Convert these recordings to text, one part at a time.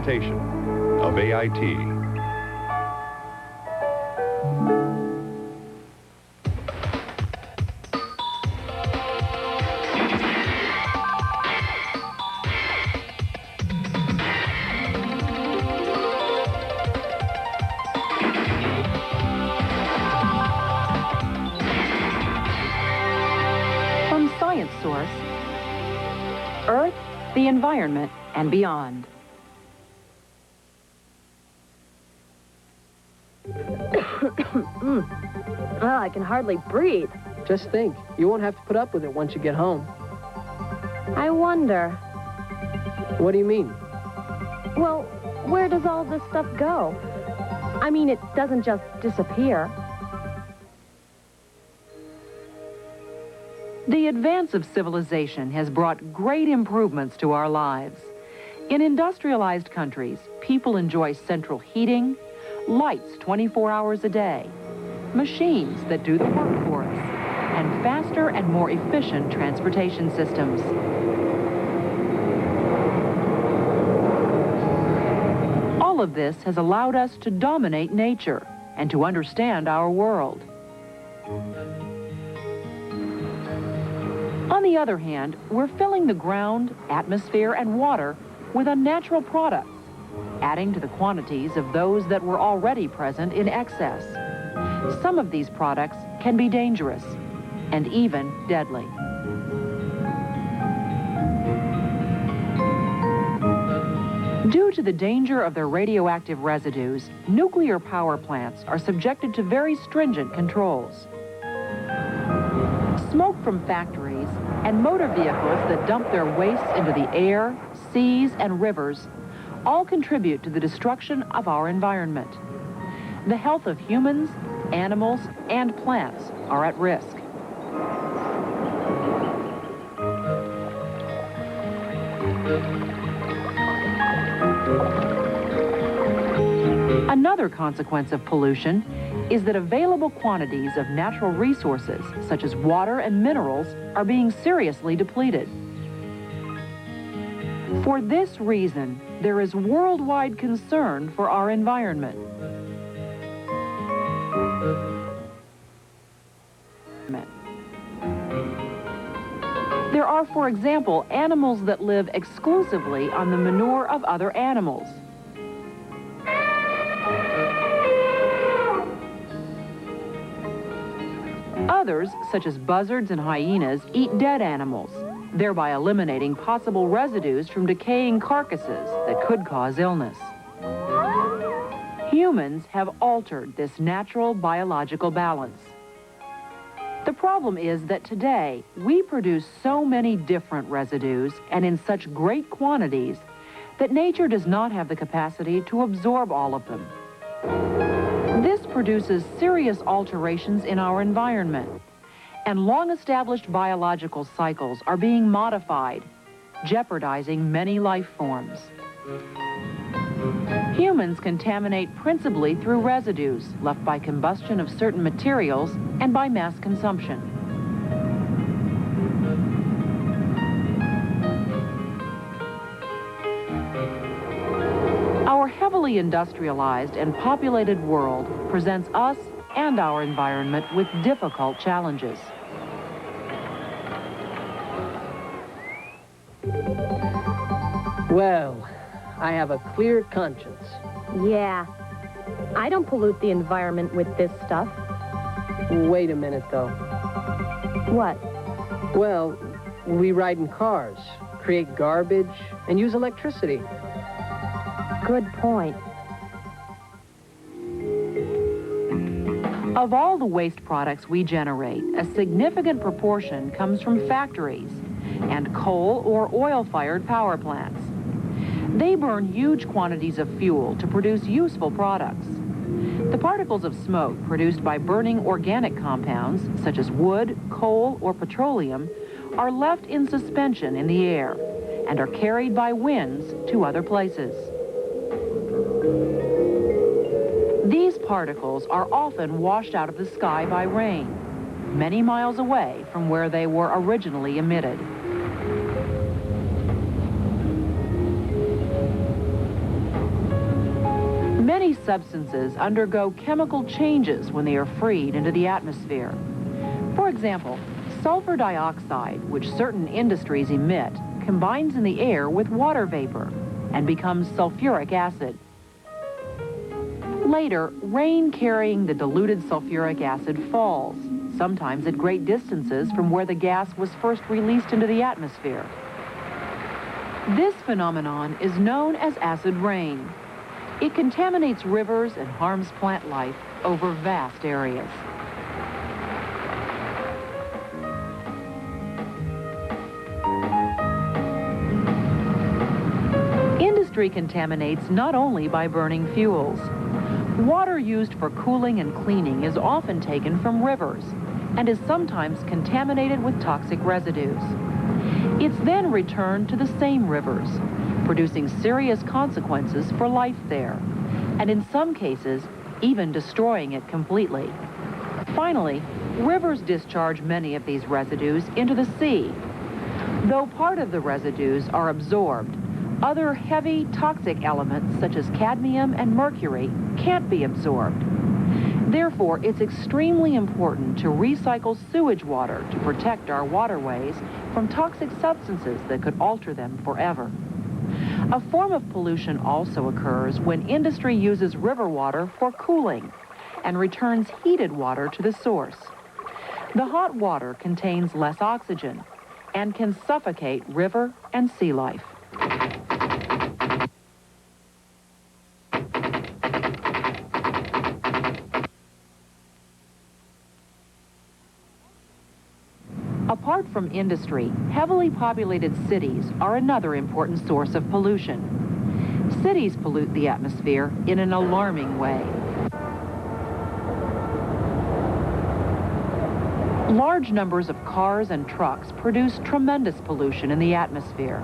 presentation of AIT. From Science Source, Earth, the environment, and beyond. I can hardly breathe. Just think, you won't have to put up with it once you get home. I wonder, What do you mean? well, where does all this stuff go? I mean, it doesn't just disappear. The advance of civilization has brought great improvements to our lives. In industrialized countries, people enjoy central heating, lights 24 hours a day, machines that do the work for us, and faster and more efficient transportation systems. All of this has allowed us to dominate nature and to understand our world. On the other hand, we're filling the ground, atmosphere, and water with unnatural products, adding to the quantities of those that were already present in excess. Some of these products can be dangerous and even deadly. Due to the danger of their radioactive residues, nuclear power plants are subjected to very stringent controls. Smoke from factories and motor vehicles that dump their wastes into the air, seas, and rivers all contribute to the destruction of our environment. The health of humans, animals, and plants are at risk. Another consequence of pollution is that available quantities of natural resources, such as water and minerals, are being seriously depleted. For this reason, there is worldwide concern for our environment. There are, for example, animals that live exclusively on the manure of other animals. Others, such as buzzards and hyenas, eat dead animals, thereby eliminating possible residues from decaying carcasses that could cause illness. Humans have altered this natural biological balance. The problem is that today, we produce so many different residues and in such great quantities that nature does not have the capacity to absorb all of them. This produces serious alterations in our environment, and long-established biological cycles are being modified, jeopardizing many life forms. Humans contaminate principally through residues left by combustion of certain materials and by mass consumption. Our heavily industrialized and populated world presents us and our environment with difficult challenges. Well, I have a clear conscience. Yeah. I don't pollute the environment with this stuff. Wait a minute, though. What? Well, we ride in cars, create garbage, and use electricity. Good point. Of all the waste products we generate, a significant proportion comes from factories and coal or oil-fired power plants. They burn huge quantities of fuel to produce useful products. The particles of smoke produced by burning organic compounds, such as wood, coal, or petroleum, are left in suspension in the air and are carried by winds to other places. These particles are often washed out of the sky by rain, many miles away from where they were originally emitted. Many substances undergo chemical changes when they are freed into the atmosphere. For example, sulfur dioxide, which certain industries emit, combines in the air with water vapor and becomes sulfuric acid. Later, rain carrying the diluted sulfuric acid falls, sometimes at great distances from where the gas was first released into the atmosphere. This phenomenon is known as acid rain. It contaminates rivers and harms plant life over vast areas. Industry contaminates not only by burning fuels. Water used for cooling and cleaning is often taken from rivers and is sometimes contaminated with toxic residues. It's then returned to the same rivers, producing serious consequences for life there, and in some cases, even destroying it completely. Finally, rivers discharge many of these residues into the sea. Though part of the residues are absorbed, other heavy toxic elements such as cadmium and mercury can't be absorbed. Therefore, it's extremely important to recycle sewage water to protect our waterways from toxic substances that could alter them forever. A form of pollution also occurs when industry uses river water for cooling and returns heated water to the source. The hot water contains less oxygen and can suffocate river and sea life. Apart from industry, heavily populated cities are another important source of pollution. Cities pollute the atmosphere in an alarming way. Large numbers of cars and trucks produce tremendous pollution in the atmosphere.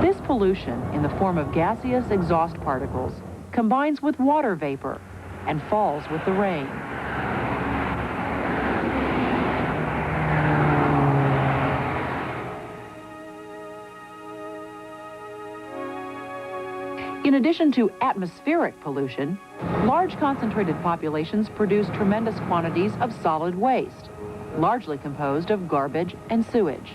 This pollution, in the form of gaseous exhaust particles, combines with water vapor and falls with the rain. In addition to atmospheric pollution, large concentrated populations produce tremendous quantities of solid waste, largely composed of garbage and sewage.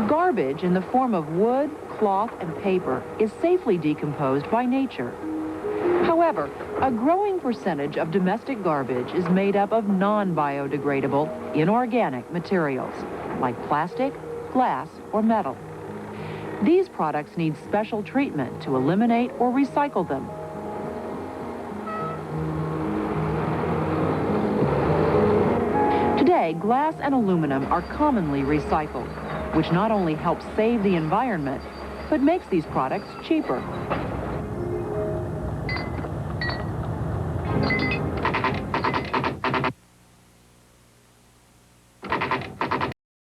Garbage in the form of wood, cloth, and paper is safely decomposed by nature. However, a growing percentage of domestic garbage is made up of non-biodegradable, inorganic materials, like plastic, glass, or metal. These products need special treatment to eliminate or recycle them. Today, glass and aluminum are commonly recycled, which not only helps save the environment, but makes these products cheaper.